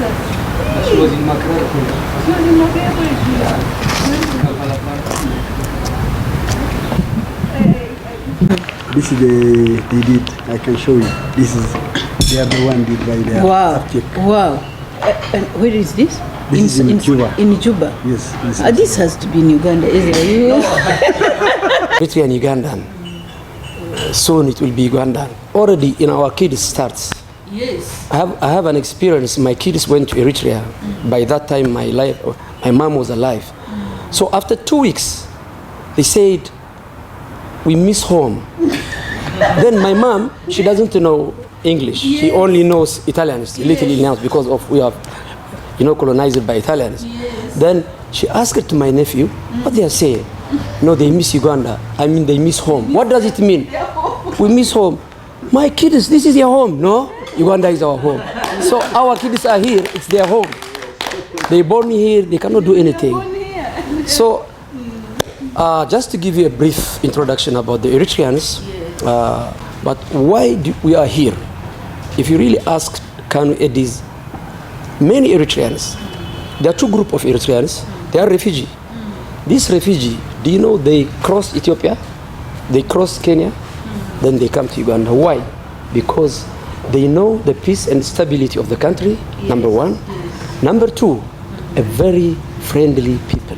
She was in Macra. This is they did. I can show you. This is they are the one did by their subject. Wow. And where is this? This is in Juba. In Juba. Yes. This has to be in Uganda, isn't it? Eritrean Ugandan. Soon it will be Ugandan. Already in our kids starts. Yes. I have an experience. My kids went to Eritrea. By that time, my mom was alive. So after 2 weeks, they said, we miss home. Then my mom, she doesn't know English. Yes. She only knows Italian, little enough because of we are, colonized by Italians. Yes. Then she asked to my nephew, what they are saying? No, they miss Uganda. I mean, they miss home. What does it mean? We miss home. My kids, this is your home, no? Uganda is our home. So our kids are here, it's their home. They born here, they cannot do anything. So, just to give you a brief introduction about the Eritreans, but why we are here? If you really ask Kanu Edis, many Eritreans, there are two groups of Eritreans, they are refugees. This refugee, do you know they cross Ethiopia, they cross Kenya, then they come to Uganda. Why? Because they know the peace and stability of the country, number one. Number two, a very friendly people.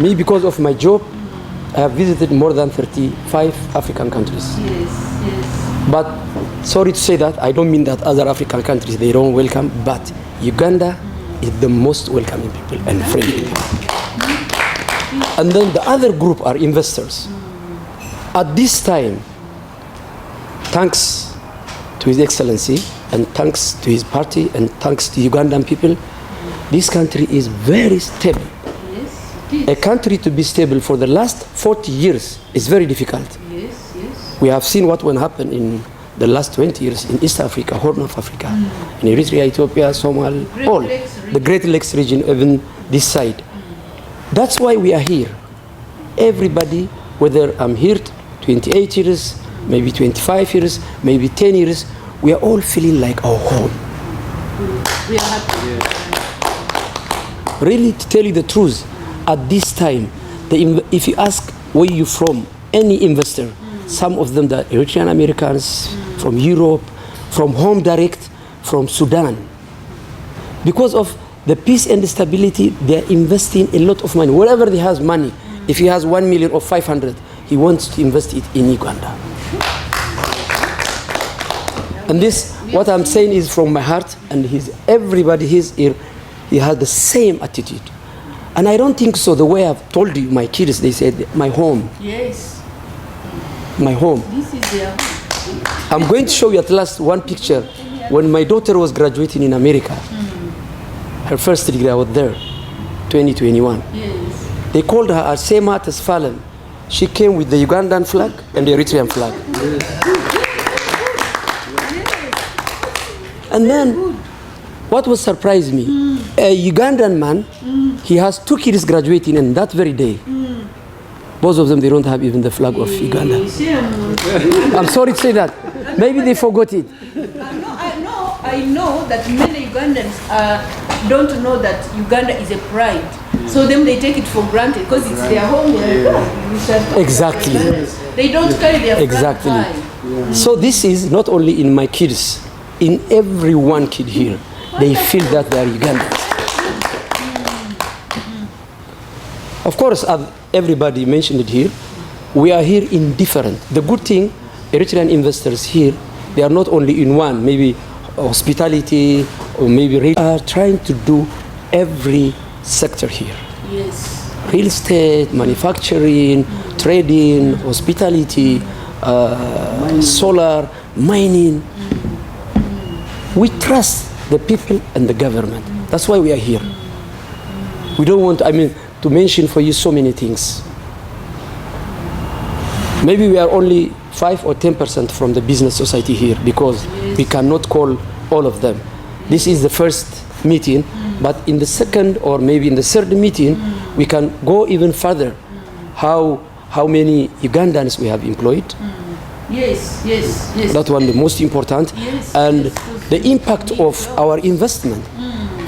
Me, because of my job, I have visited more than 35 African countries. But sorry to say that, I don't mean that other African countries, they don't welcome, but Uganda is the most welcoming people and friendly people. And then the other group are investors. At this time, thanks to His Excellency and thanks to his party and thanks to Ugandan people, this country is very stable. A country to be stable for the last 40 years is very difficult. We have seen what will happen in the last 20 years in East Africa, Horn of Africa, in Eritrea, Ethiopia, Somalia, all the Great Lakes region, even this side. That's why we are here. Everybody, whether I'm here 28 years, maybe 25 years, maybe 10 years, we are all feeling like our home. We are happy. Really, to tell you the truth, at this time, if you ask where you from, any investor, some of them are Eritrean Americans, from Europe, from Home Direct, from Sudan. Because of the peace and stability, they are investing a lot of money. Wherever he has money, if he has 1 million or 500, he wants to invest it in Uganda. And this, what I'm saying is from my heart, and everybody here, he has the same attitude. And I don't think so, the way I've told you, my kids, they said, my home. Yes. My home. This is their home. I'm going to show you at last one picture. When my daughter was graduating in America, her first degree, I was there, 2021. Yes. They called her Arsema Tesfalem. She came with the Ugandan flag and the Eritrean flag. And then, what was surprised me, a Ugandan man, he has 2 kids graduating in that very day. Both of them, they don't have even the flag of Uganda. I'm sorry to say that. Maybe they forgot it. I know that many Ugandans don't know that Uganda is a pride. So then they take it for granted because it's their home. Exactly. They don't carry their flag Exactly. high. So this is not only in my kids, in every one kid here, they feel that they are Ugandans. Of course, as everybody mentioned it here, we are here indifferent. The good thing, Eritrean investors here, they are not only in one, maybe hospitality or maybe are trying to do every sector here. Yes. Real estate, manufacturing, trading, hospitality, solar, mining. We trust the people and the government. That's why we are here. We don't want, to mention for you so many things. Maybe we are only 5 or 10% from the business society here because we cannot call all of them. This is the first meeting, but in the second or maybe in the third meeting, we can go even further. How many Ugandans we have employed, Yes, yes, yes. That one the most important. Yes, And yes, the impact of our investment.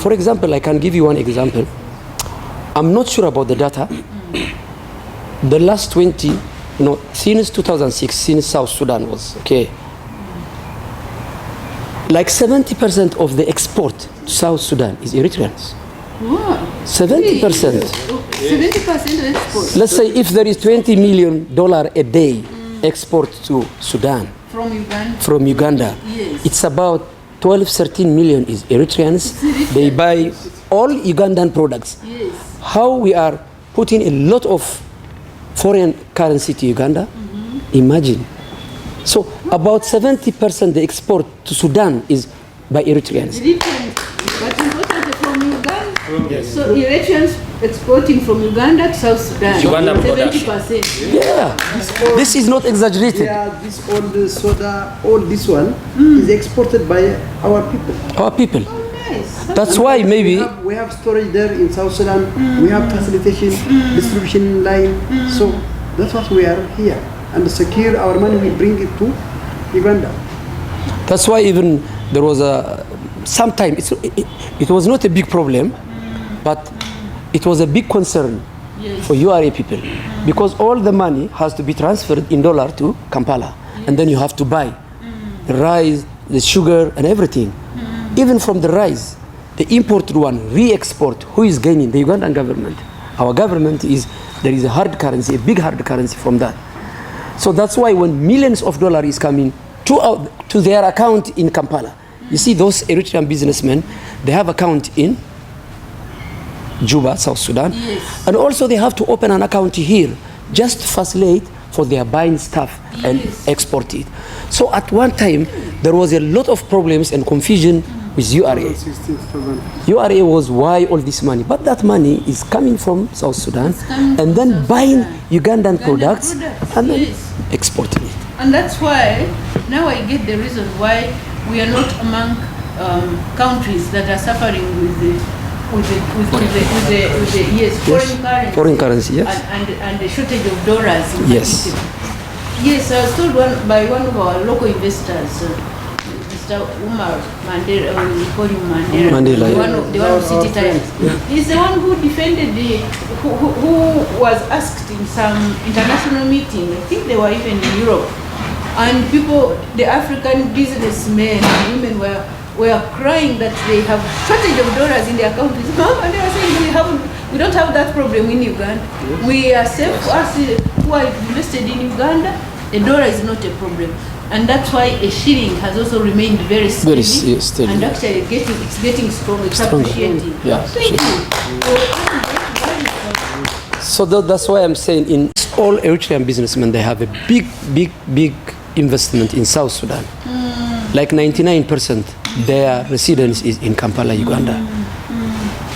For example, I can give you one example. I'm not sure about the data. The last 20, since 2006, since South Sudan was, okay, like 70% of the export to South Sudan is Eritreans. Wow. 70%. 70% export Let's say if there is $20 million a day export to Sudan from Uganda. from Uganda, Yes. it's about 12-13 million is Eritreans. They buy all Ugandan products. Yes. How we are putting a lot of foreign currency to Uganda? Imagine. So about 70% the export to Sudan is by Eritreans. Eritreans, but importantly from Uganda. Yes. So Eritreans exporting from Uganda to South Sudan. Ugandan 70%. Yeah, this is not exaggerated. Yeah, this all the soda, all this one is exported by our people. Our people. Nice. That's why maybe We have storage there in South Sudan. We have facilitation, distribution line. So that's what we are here. And secure our money, we bring it to Uganda. that's why even there was a sometime it was not a big problem, but it was a big concern Yes. for URA people because all the money has to be transferred in dollar to Kampala, and then you have to buy the rice, the sugar, and everything. Even from the rice, the imported one, re-export, who is gaining? The Ugandan government. Our government there is a hard currency, a big hard currency from that. So that's why when millions of dollars is coming to their account in Kampala, you see those Eritrean businessmen, they have account in Juba, South Sudan, Yes. and also they have to open an account here just to facilitate for their buying stuff and Yes. export it. So at one time there was a lot of problems and confusion with URA. 16,000. URA was why all this money, but that money is coming from South Sudan coming and from then South buying Sudan. Ugandan Ugandan products products, and then yes. exporting it. And that's why now I get the reason why we are not among countries that are suffering with the yes, Foreign currency, yes. and the shortage of dollars. In Yes. particular. Yes, I was told by one of our local investors, Mr. Umar Mandela, we call him Mandela, Mandela, yeah. the one of City Times. He's the one who defended who was asked in some international meeting. I think they were even in Europe, and people, the African businessmen and women were crying that they have shortage of dollars in their countries. And they were saying we don't have that problem in Uganda. We are safe. Us who are invested in Uganda, the dollar is not a problem. And that's why a shilling has also remained very steady. Steady. And actually it's getting stronger. It's Stronger. appreciating. Yeah, Thank you. So that's why I'm saying in all Eritrean businessmen, they have a big investment in South Sudan. Like 99% their residence is in Kampala, Uganda.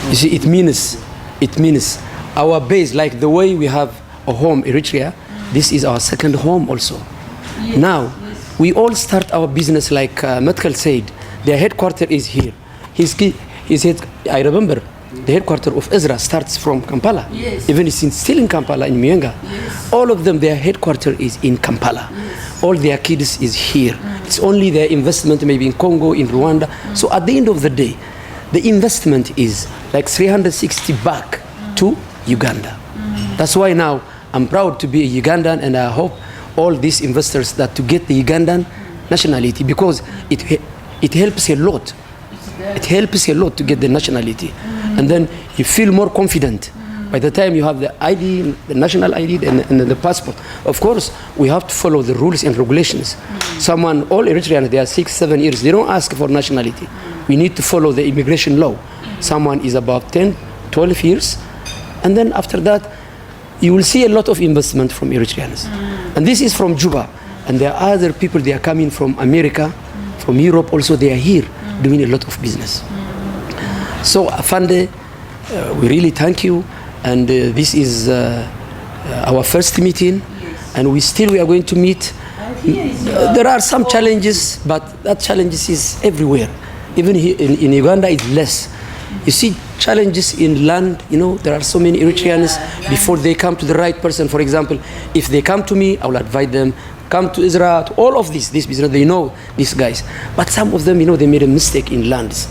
You see, it means our base, like the way we have a home, Eritrea, this is our second home also. Yes, Now, we all start our business like Metkel said, their headquarters is here. I remember the headquarters of Ezra starts from Kampala. Yes. Even it's still in Kampala, in Myenga. Yes. All of them, their headquarters is in Kampala. Yes. All their kids is here. It's only their investment maybe in Congo, in Rwanda. So at the end of the day, the investment is like 360 back to Uganda. That's why now I'm proud to be a Ugandan, and I hope all these investors that to get the Ugandan nationality, because it helps a lot. It helps a lot to get the nationality. And then you feel more confident. By the time you have the ID, the national ID, and the passport. Of course, we have to follow the rules and regulations. All Eritreans, they are 6-7 years. They don't ask for nationality. We need to follow the immigration law. Someone is about 10-12 years. And then after that, you will see a lot of investment from Eritreans. And this is from Juba. And there are other people, they are coming from America, from Europe also, they are here doing a lot of business. So Afande, we really thank you. And this is our first meeting. Yes. And we are going to meet. There are some challenges, but that challenges is everywhere. Even here in Uganda, it's less. You see challenges in land, there are so many Eritreans before they come to the right person. For example, if they come to me, I will advise them come to Israel, to all of this business, they know these guys. But some of them, they made a mistake in lands.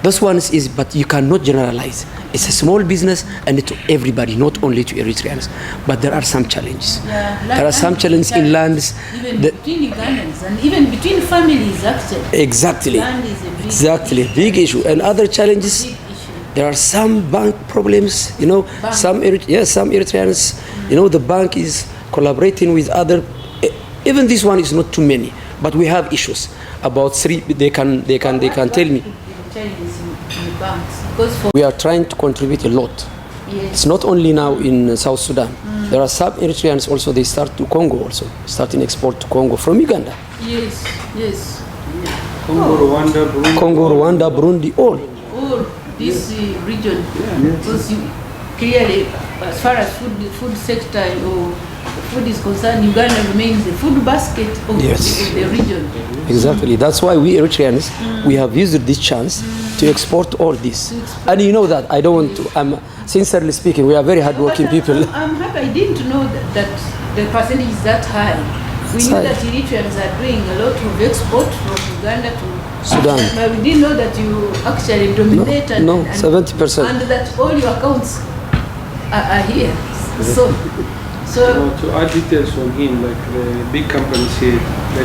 Those ones is, but you cannot generalize. It's a small business and to everybody, not only to Eritreans. But there are some challenges. There are some challenges in lands. Even between Ugandans and even between families, actually. Exactly. Land is a big Exactly. Big issue. And other challenges, big issue. there are some bank problems, some Eritreans, the bank is collaborating with other, even this one is not too many, but we have issues about 3, they can tell me. Challenges in the banks, because for We are trying to contribute a lot. yes. It's not only now in South Sudan. There are some Eritreans also, they start to Congo also, starting export to Congo from Uganda. Yes, yes. Congo, Rwanda, Burundi. Congo, Rwanda, Burundi, all. All this region, because clearly, as far as food sector or food is concerned, Uganda remains the food basket of Yes. the region. Exactly. That's why we Eritreans, we have used this chance to export all this. And you know that I don't want to, I'm sincerely speaking, we are very hardworking people. I'm happy. I didn't know that the percentage is that high. We It's knew high. that Eritreans are doing a lot of export from Uganda to Sudan. but we didn't know that you actually dominate No, and 70%. and that all your accounts are here. So To add details on him, like the big companies here,